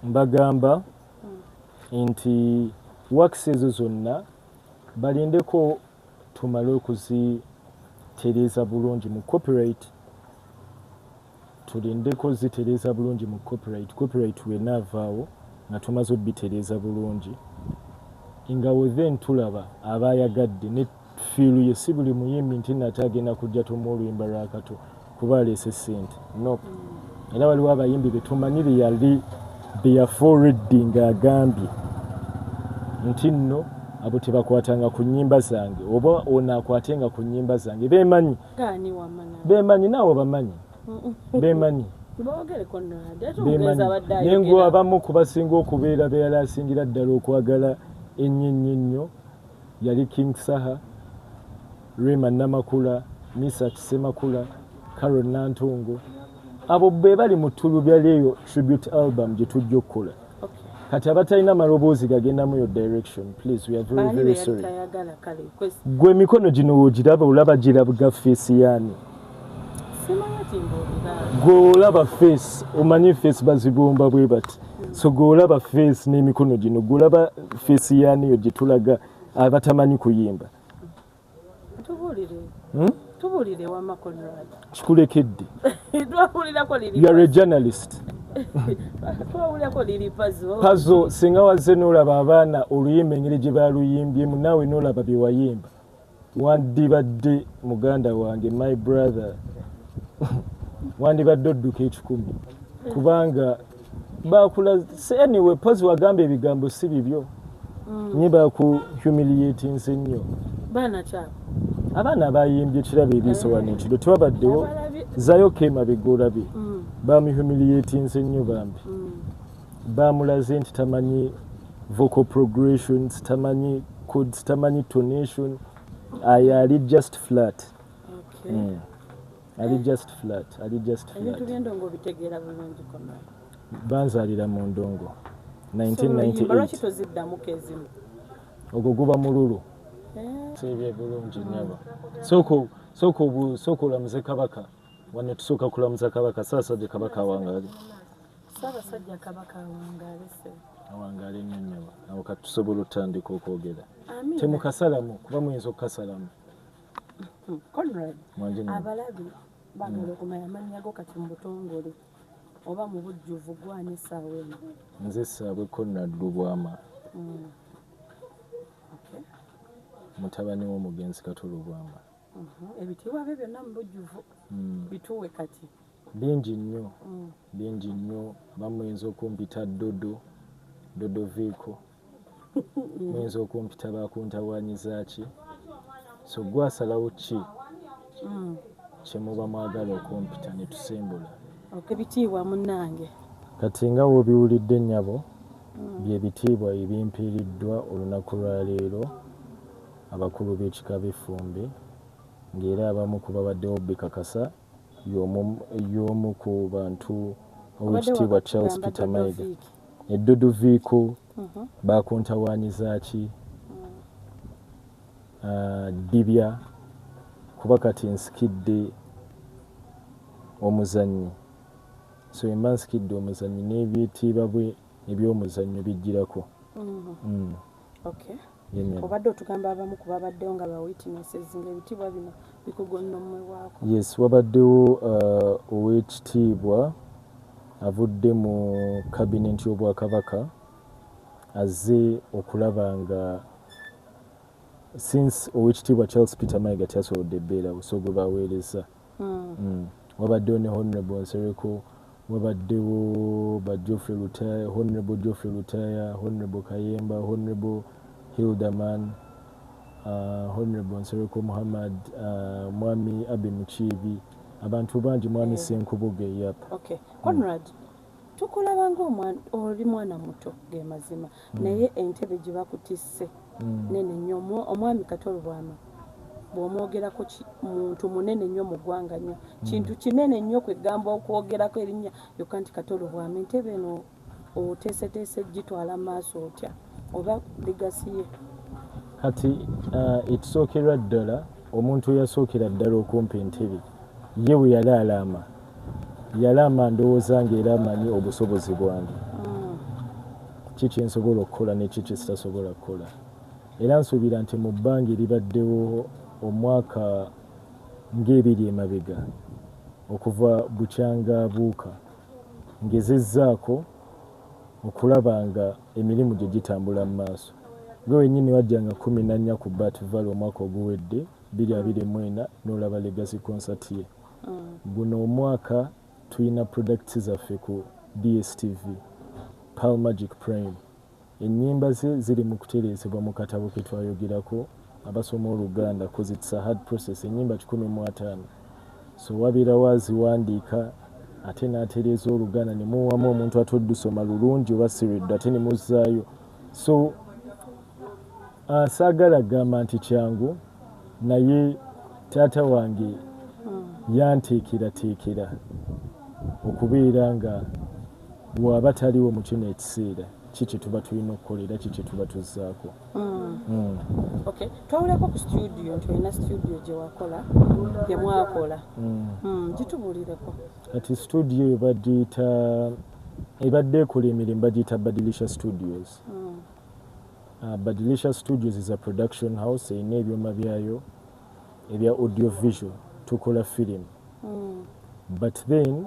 mbagamba nti works ezo zonna balindeko tumale okuzitereeza bulungi mu copyright, tulindeko zitereeza bulungi mu copyright wenaavaawo nga tumaze obitereeza bulungi nga then tulaba abayagadde ne fiiru ye si buli muyimbi nti nate agenda kujja tuma oluyimba lwa Kato kuba aleese ssente no. Era waliwo abayimbi betumanyire yali beyaforedi ng'agambye nti nno abo tebakwatanga ku nnyimba zange oba ono akwatenga ku nnyimba zange beemanyi naawe bamanyi beemanyi nengo abamu kubasinga okubeera beyala asingira ddala okwagala ennyo ennyo yali King Saha, Rema Namakula, Misa Kisemakula, Carol Nantongo. Abo be bali mu ttulubya leeyo tribute album gye tujja okukola. Kati abatalina maloboozi gagenda mu yo direction, please, we are very, very sorry. Gwe mikono gino woogiraba olaba girabuga face yaani. Gwe olaba face, omanyi face bazibumba bwe bati. So gwe olaba face n'emikono gino, gwe olaba face yaani yo gye tulaga abatamanyi kuyimba. Tubulire wa Conrad. Kikulekedde. You are a journalist. Lil Pazo. Pazo singa wazze n'olaba abaana oluyimba engeri gye baaluyimbyemu naawe n'olaba bye wayimba. Wandibadde muganda wange, my brother. Wandibadde odduka ekikumi. Kubanga baakula anyway, Pazo wagamba ebigambo si bibyo. Nye baaku humiliating nnyo. Baana kyabo. Abaana abayimbye ekirabo ebiiso wano ekiro tewabaddewo zayo kema begolabe bamihumiliating nnyo bambi bamulaze nti tamanyi vocal progressions, tamanyi chords, tamanyi tonation. Ali just flat. Ali just flat. Banzalira mu ndongo 1998 ogwo guba mululu sebye bulungi nyaba soko olamuze kabaka wano tusooka kulamuza kabaka Ssaabasajja kabaka awangaali awangaali nnyo nyaba awo kati tusobola otandika okwogera temukasalamu kuba muyinza okukasalamu Conrad abalabi bagala okumanya amannya go kati mu butongole oba mu bujjuvu gwani essaawa eno. Nze Ssaabwe Conrad Lubwama. Mutabani w'omugenzi Kato Lubwama. Ebitiibwa bye byonna mu bujjuvu bituwe kati bingi nnyo bamuyinza okumpita dodo viiko muyinza okumpita bakuntawaanyiza ki so gwasalawo ki kyemuba mwagala okumpita ne tusimbula ebitiibwa munnange kati nga wobiwulidde nnyabo byebitiibwa ebimpiiriddwa olunaku lwa leero abakulu b'ekika b'effumbi ng'era abamu ku babaddewo bikakasa y'omu ku bantu owekitiibwa Charles Peter Mayiga eddodo viiko bakuntawaanyiza ki Dibya kuba kati nsikidde omuzannyi so emba nsikidde omuzannyi n'ebyetiibwa bwe ebyomuzannyo bijjirako. Obadde otugamba abamu ku babaddewo nga ba witnesses ng'ebitiibwa bino bikugonnomebwako. Yes, wabaddewo owekitiibwa avudde mu kabinenti y'Obwakabaka azze okulaba nga since owekitiibwa Charles Peter Mayiga tyasobodde ebbeerawo so gwe baweereza. Wabaddewo ne Honorable Nsereko, wabaddewo ba Honorable Geoffrey Lutaya, Honorable Kayemba, Honorable Hildaman, Honorable Nsereko Muhammad, Mwami Abe Mukiibi, abantu bangi, Mwami Senkubuge. Yep. Conrad, tukulabanga oli mwana muto ge mazima naye entebe gye bakutisse nene nnyo. Omwami Kato Lubwama bw'omwogerako muntu munene nnyo mu ggwanga nnyo, kintu kinene nnyo kwegamba okwogerako erinnya yokka nti Kato Lubwama. Entebe eno oteeseteese gitwala maaso otya oba ligasi ye? Kati ekisookera ddala omuntu yasookera ddala okumpa entebe ye bwe yali alaama ndowooza ng'era amanyi obusobozi bwange kiki nsobola okukola nekiki sitasobola kukola. Era nsuubira nti mu bbanga eribaddewo omwaka ng'ebiri emabega okuva bukyanga buuka ngezezzaako okulaba nga emirimu gye gitambula mu maaso. Gwe wennyini wajjanga 14 ku Bat Valley omwaka oguwedde 2024 n'olaba legacy concert ye. Guno omwaka tulina products zaffe ku DSTV Pearl Magic Prime. Enyimba ze ziri mu kutereezebwa mu katabo ke twayogerako abasoma Oluganda cause it's a hard process. Enyimba 15 so wabeera waziwandiika ate n'atereeza Oluganda ne muwamu omuntu atoddusoma lulungi oba siridde ate ne muzzaayo. So saagala gamba nti kyangu naye taata wange yanteekerateekera okubeera nga bw'aba taliwo mu kino ekiseera kiki tuba tulina okukolera kiki tuba tuzzaako. Okay, twawulako ku studio nti olina studio gye wakola gye mwakola gitubuulireko. Kati studio ebadde ekola emirimu bagiyita Badilisha Studios. Badilisha Studios is a production house erina ebyuma byayo ebya audio visual tukola film. But then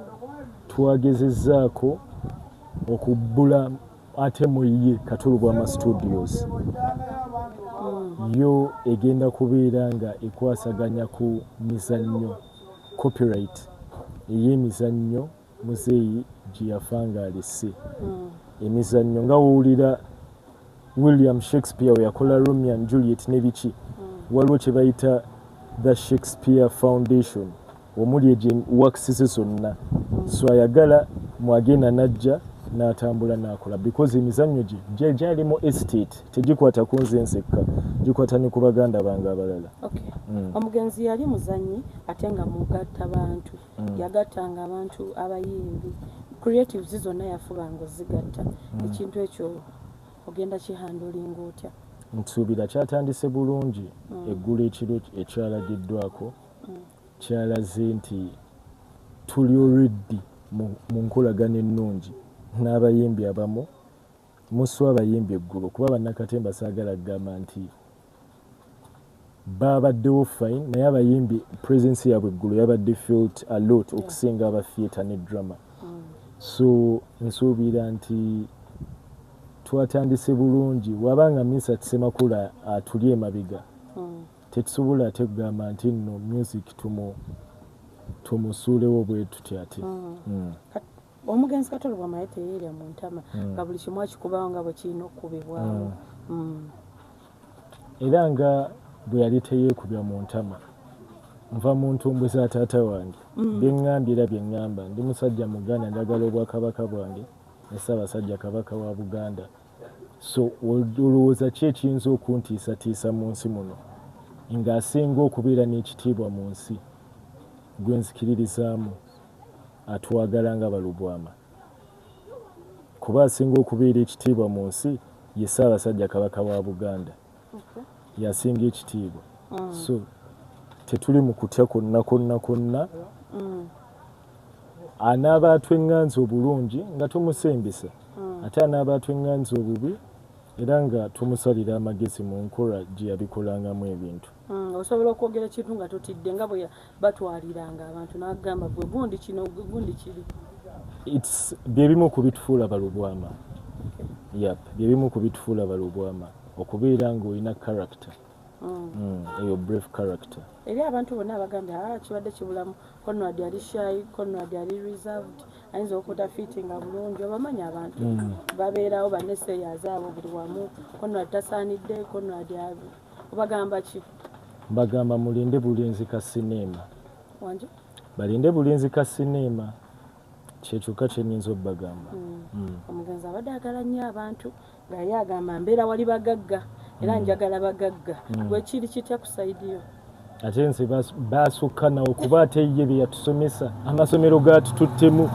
twagezezzaako okubbula ate mu ye Kato Lubwama Studios. Yo egenda kubeera nga ekwasaganya ku mizannyo copyright ey'emizannyo muzeeyi gye yafa nga alese. Emizannyo nga wowulira William Shakespeare we yakola Romeo and Juliet ne biki waliwo kye bayita the Shakespeare Foundation omuli egye works zonna. So ayagala mwagenda najja n'atambula n'akola because emizannyo gye gyalimu estate tegikwata ku nze nsekka gikwata ne ku baganda bange abalala. Omugenzi yali muzannyi ate nga mugatta bantu yagattanga abantu abayimbi creatives zonna yafubanga ozigatta. Ekintu ekyo ogenda kihandulinga otya? Nsuubira kyatandise bulungi. Eggulo ekiro ekyalagiddwako kyalaze nti tuli already mu nkolagana ennungi n'abayimbi abamu muswa abayimbi eggulo kuba bannakatemba saagala kugamba nti babaddewo fine naye abayimbi presence yaabwe eggulo yabadde felt a lot okusinga aba theatre ne drama. So nsuubira nti twatandise bulungi wabanga Misat Semakula atuli emabega tetusobola ate kugamba nti nno music tumusuulewo bwe tutya ate. Omugenzi Kato Lubwama ye teyeerya mu ntama nga buli kimu akikubawo nga bwe kirina okukubibwawo. Era nga bwe yali teyeekubya mu ntama nva mu ntumbwe za taata wange byeŋŋambye era byeŋŋamba ndi musajja Muganda njagala obwakabaka bwange ne Ssaabasajja Kabaka wa Buganda. So olowooza ki ekiyinza okuntiisatiisa mu nsi muno ng'asinga okubeera n'ekitiibwa mu nsi gwe nzikiririzaamu atwagala nga Balubwama kuba asinga okubeera ekitiibwa mu nsi ye Ssaabasajja Kabaka wa Buganda yasinga ekitiibwa. So tetuli mu kutya konna anaaba atweŋŋanza obulungi nga tumusembesa ate anaaba atweŋŋanza obubi era nga tumusalira amagezi mu nkola gye yabikolangamu ebintu. Osobola okwogera ekintu nga totidde nga bwe batwaliranga abantu n'agamba gwe gundi kino gwe gundi kiri. Byebimu kubitufuula Balubwama. Byebimu kubitufuula Balubwama okubeera ng'olina character. Eyo brave character. Eri abantu bonna abagambye kibadde kibulamu Conrad yali shy, Conrad yali reserved, ayinza okuta fitting bulungi obamanyi abantu babeerawo banneseyaz abo buli wamu Conrad tasaanidde Conrad obagamba ki? Bagamba mulinde bulinzi ka sinema. Wanje? Balinde bulinzi ka sinema kyekyokka kye nnyinza obbagamba. Omugenzi abadde agala nnyo abantu nga ye agamba mbeera wali bagagga era njagala bagagga bwekiri kitya ku saidi yo. Ate nze baasukka nawo kuba ate ye bye yatusomesa amasomero gaatututtemu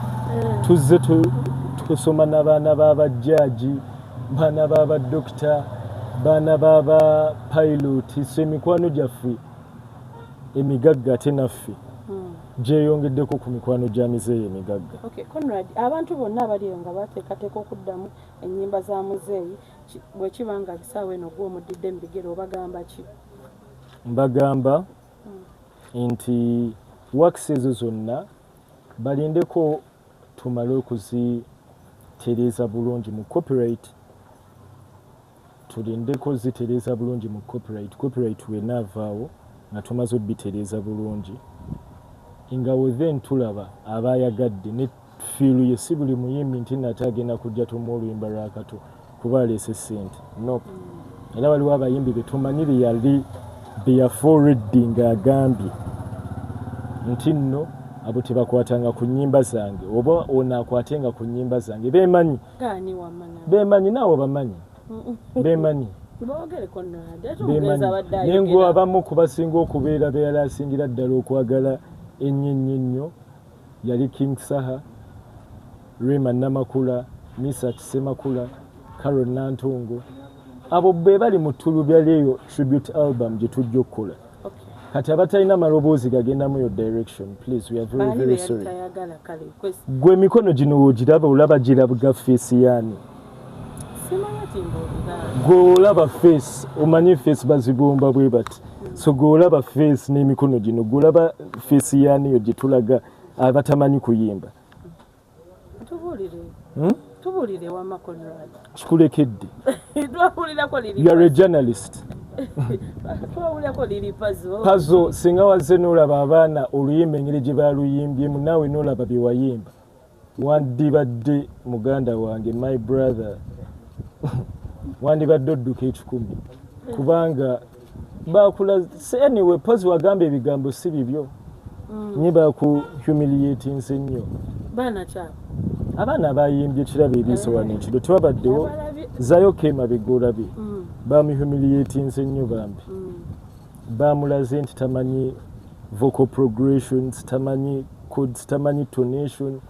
tuzze tukusoma n'abaana b'abajjaaji baana b'abadokita baana b'aba pilot so emikwano gyaffe emigagga ate naffe gyeyongeddeko ku mikwano gya mizeeyi emigagga. Okay, Conrad, abantu bonna abaliyo nga bateekateeka okuddamu ennyimba za muzeeyi bwe kiba nga bisaawa eno gw'omuddidde mu bigere obagamba ki? Mbagamba nti wakisi ezo zonna balindeko tumale okuzitereeza bulungi mu copyright, tulindeko zitereeza bulungi mu copyright wenaavaawo nga tumaze obitereeza bulungi nga then tulaba abayagadde ne fiiru ye si buli muyimbi nti nate agenda kujja tuma oluyimba lwa Kato kuba aleese ssente no. Era waliwo abayimbi betumanyire yali beyaforedi ng'agambye nti nno abo tebakwatanga ku nnyimba zange oba ono akwatenga ku nnyimba zange beemanyi naawe bamanyi beemanyi naye ngo abamu kubasinga okubeera beyala asingira ddala okwagala ennyo ennyo yali King Saha, Rema Namakula, Misa Kisemakula, Carol Nantongo. Abo be bali mu ttulubya lyeyo tribute album gye tujja okukola. Kati abatalina amaloboozi gagendamu yo direction, please, we are very, very sorry. Gwe emikono gino wogiraba olaba girabuga feesi yaani. Gwe olaba feesi, omanyi feesi bazibumba bwe bati. So gwe olaba feesi n'emikono gino, gwe olaba feesi yaani yo gye tulaga abatamanyi kuyimba. Tubuulire wamma Conrad. Kikulekedde. Twawulirako Lil You are a journalist. Twawulirako Lil Pazo. Pazo singa wazze n'olaba abaana oluyimba engeri gye baaluyimbyemu naawe n'olaba bye wayimba. Wandibadde muganda wange, my brother. Wandibadde odduka ekikumi. Kubanga baakulaze anyway, Pazo wagamba ebigambo si bibyo. Nye baakuhumiliating nnyo. Baana kyabo. Abaana bayimbye ekirabo ebiiso wano ekiro tewabaddewo zayo kema begolabye bamihumiliating nnyo bambi bamulaze nti tamanyi vocal progressions, tamanyi chords, tamanyi tonation,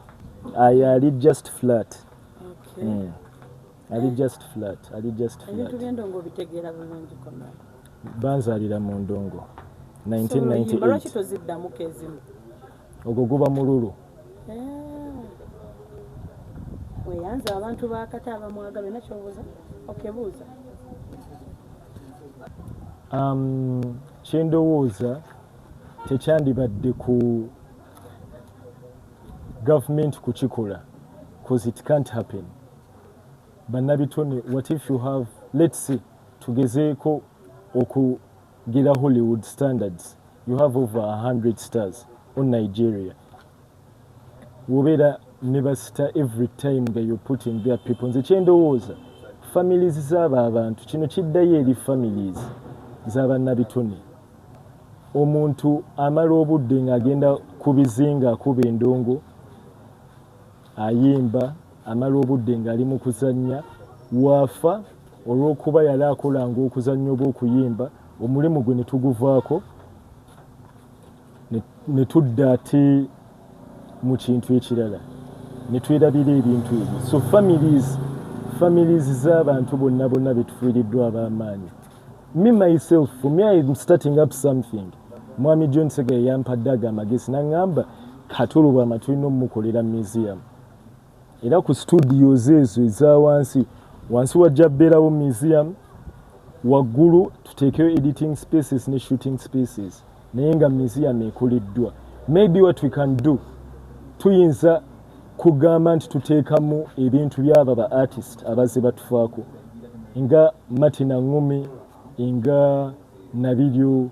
ali just flat. Ali just flat. Ebintu by'endongo bitegeera bulungi konna. Banzalira mu ndongo 1998. Lwaki toziddamu kezimu? Ogwo guba mululu. Weyanza abantu ba Kato abamwagala nakyobuuza? Okay, buuza. Kyendowooza tekyandibadde ku government kukikola because it can't happen. Bannabitone, what if you have, let's say, tugezeeko okugira Hollywood standards, you have over 100 stars on Nigeria. Wobeera never star every time that you're putting their people. Nze kyendowooza families z'abo abantu kino kiddayo eri families z'abannabitone. Omuntu amala obudde ng'agenda ku bizinga akuba endongo ayimba, amala obudde ng'ali mu kuzannya, waafa olw'okuba yali akolanga okuzannya oba okuyimba, omulimu gwe ne tuguvaako ne tudda ate mu kintu ekirala ne twerabira ebintu ebyo. So families z'abantu bonna bonna betufiiriddwa ab'amaanyi. Me myself, for me, I'm starting up something. Mwami John Segaye yampadde ago amagezi n'aŋŋamba Kato Lubwama tulina omukolera museum. Era ku studios ezo eza wansi wajja beerawo museum, waggulu tuteekeyo editing spaces ne shooting spaces, naye nga museum ekoleddwa. Maybe what we can do, tuyinza kugamba nti tuteekamu ebintu by'abo ba artist abazze batufaako nga Martina Ngumi, nga Nabiryo,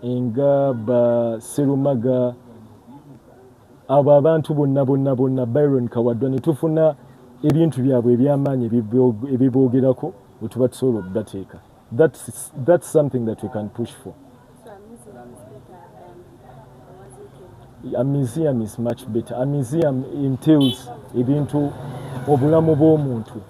nga ba Serumaga, abo abantu bonna Byron Kawadwa, ne tufuna ebintu byabwe eby'amaanyi ebiboogerako bwe tuba tusobola okubateeka. That's something that we can push for. A museum is much better. A museum entails ebintu obulamu bw'omuntu.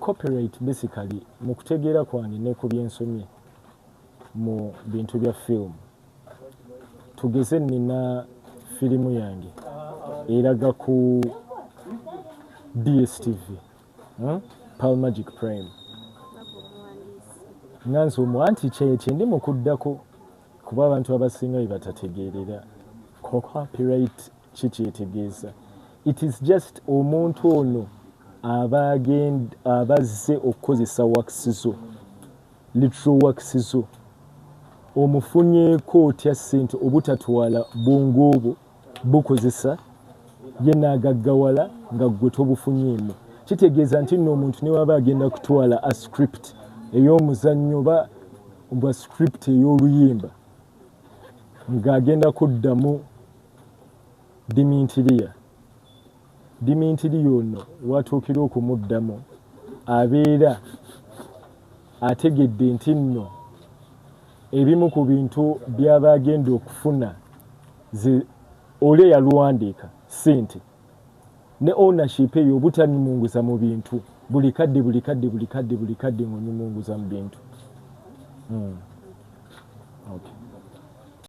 Copyright basically mu kutegeera kwange ne ku byensomye mu bintu bya film. Tugeze nina firimu yange eraga ku DSTV Pearl Magic Prime nga nsomwa nti kyekye ndi mu kuddako kuba abantu abasinga bye batategeerera copyright kikyetegeeza. It is just omuntu ono abazze okukozesa wax zo literal wax zo omufunyeeko otya ssente obutatwala bwongo obwo bukozesa ye n'agaggawala nga ggwe tobufunyeemu. Kitegeeza nti nno omuntu ne waba agenda kutwala a script ey'omuzannyo oba script ey'oluyimba ng'agenda kuddamu dimintiriya ono watuukira okumuddamu abeera ategedde nti nno ebimu ku bintu by'aba agenda okufuna oli yaluwandiika ssente ne ownership eyo obutanyumunguza mu bintu buli kadde ng'onyumunguza mu bintu.